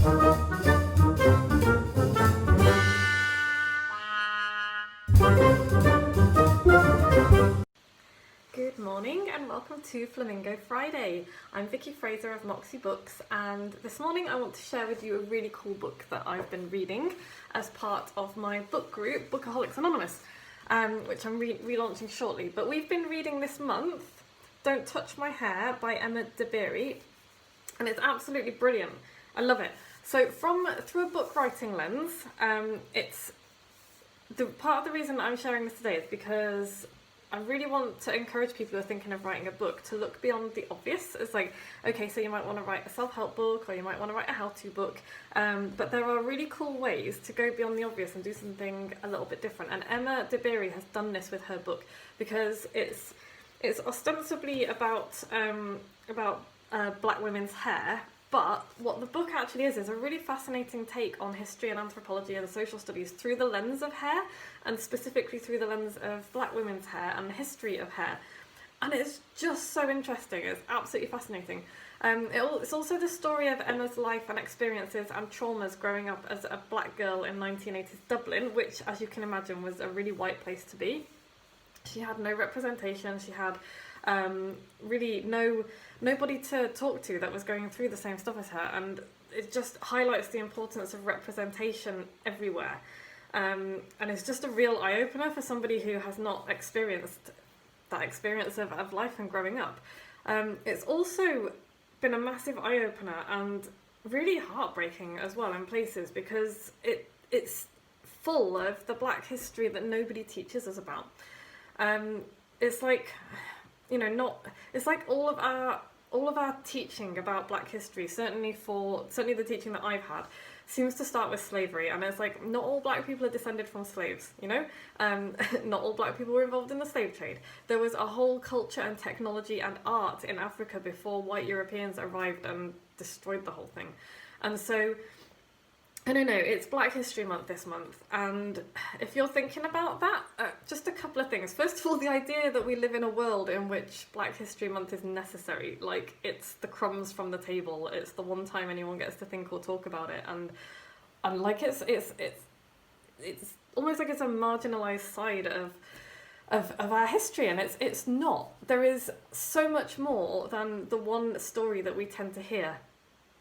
Good morning and welcome to Flamingo Friday. I'm Vicky Fraser of Moxie Books, and this morning I want to share with you a really cool book that I've been reading as part of my book group, Bookaholics Anonymous, which I'm relaunching shortly. But we've been reading this month Don't Touch My Hair by Emma Dabiri, and it's absolutely brilliant. I love it. So through a book writing lens, it's the part of the reason I'm sharing this today is because I really want to encourage people who are thinking of writing a book to look beyond the obvious. It's like, okay, so you might want to write a self-help book, or you might want to write a how-to book, but there are really cool ways to go beyond the obvious and do something a little bit different. And Emma Dabiri has done this with her book, because it's ostensibly about black women's hair, but what the book actually is a really fascinating take on history and anthropology and social studies through the lens of hair, and specifically through the lens of black women's hair and the history of hair. And it's just so interesting. It's absolutely fascinating. It's also the story of Emma's life and experiences and traumas growing up as a black girl in 1980s Dublin, which, as you can imagine, was a really white place to be. She had no representation. She had really nobody to talk to that was going through the same stuff as her, and it just highlights the importance of representation everywhere. And it's just a real eye-opener for somebody who has not experienced that experience of life and growing up. It's also been a massive eye-opener and really heartbreaking as well in places, because it's full of the black history that nobody teaches us about. It's like, it's like all of our teaching about black history, certainly the teaching that I've had, seems to start with slavery. And it's like, not all black people are descended from slaves, not all black people were involved in the slave trade. There was a whole culture and technology and art in Africa before white Europeans arrived and destroyed the whole thing. And so, I don't know, it's Black History Month this month, and if you're thinking about that, just a couple of things. First of all, the idea that we live in a world in which Black History Month is necessary, like it's the crumbs from the table, it's the one time anyone gets to think or talk about it, and like it's almost like it's a marginalised side of our history, and it's not. There is so much more than the one story that we tend to hear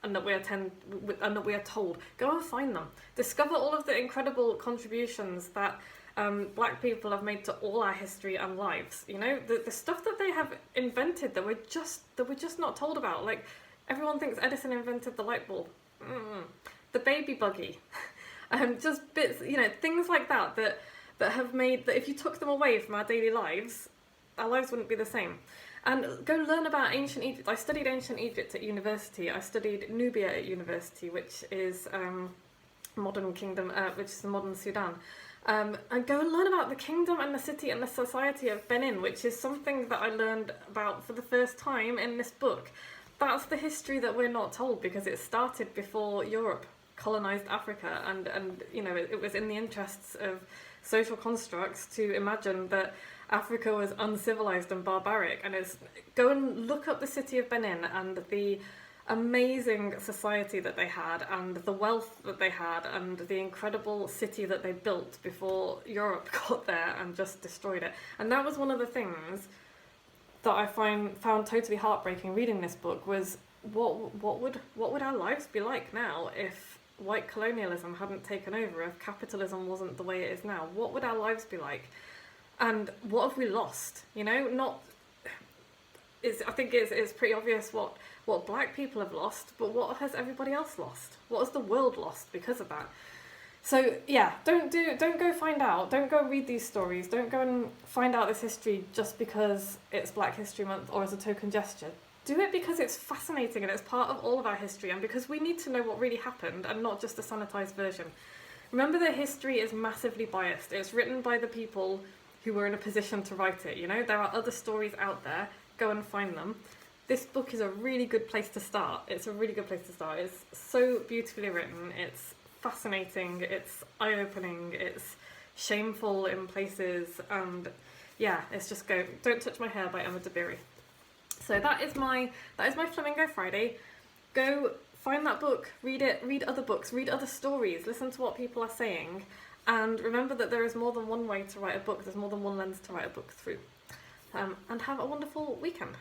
and that we are told. Go and find them. Discover all of the incredible contributions that black people have made to all our history and lives. The stuff that they have invented that we're just not told about. Like, everyone thinks Edison invented the light bulb, the baby buggy, just bits, things like that have made that if you took them away from our daily lives, our lives wouldn't be the same. And go learn about ancient Egypt. I studied ancient Egypt at university. I studied Nubia at university, which is modern kingdom, which is the modern Sudan. And go and learn about the kingdom and the city and the society of Benin, which is something that I learned about for the first time in this book. That's the history that we're not told, because it started before Europe colonized Africa, and it was in the interests of social constructs to imagine that Africa was uncivilized and barbaric. And go and look up the city of Benin and the amazing society that they had, and the wealth that they had, and the incredible city that they built before Europe got there and just destroyed it. And that was one of the things that I found totally heartbreaking reading this book, was what would our lives be like now if white colonialism hadn't taken over, if capitalism wasn't the way it is now? What would our lives be like? And what have we lost? I think it's pretty obvious what black people have lost, but what has everybody else lost? What has the world lost because of that? So yeah, don't go find out. Don't go read these stories. Don't go and find out this history just because it's Black History Month or as a token gesture. Do it because it's fascinating and it's part of all of our history, and because we need to know what really happened and not just a sanitized version. Remember that history is massively biased. It's written by the people who were in a position to write it. There are other stories out there. Go and find them. This book is a really good place to start. It's a really good place to start. It's so beautifully written. It's fascinating. It's eye-opening. It's shameful in places. And yeah, it's just go. Don't Touch My Hair by Emma Dabiri. So that is my Flamingo Friday. Go find that book, read it, read other books, read other stories, listen to what people are saying, and remember that there is more than one way to write a book, there's more than one lens to write a book through. And have a wonderful weekend.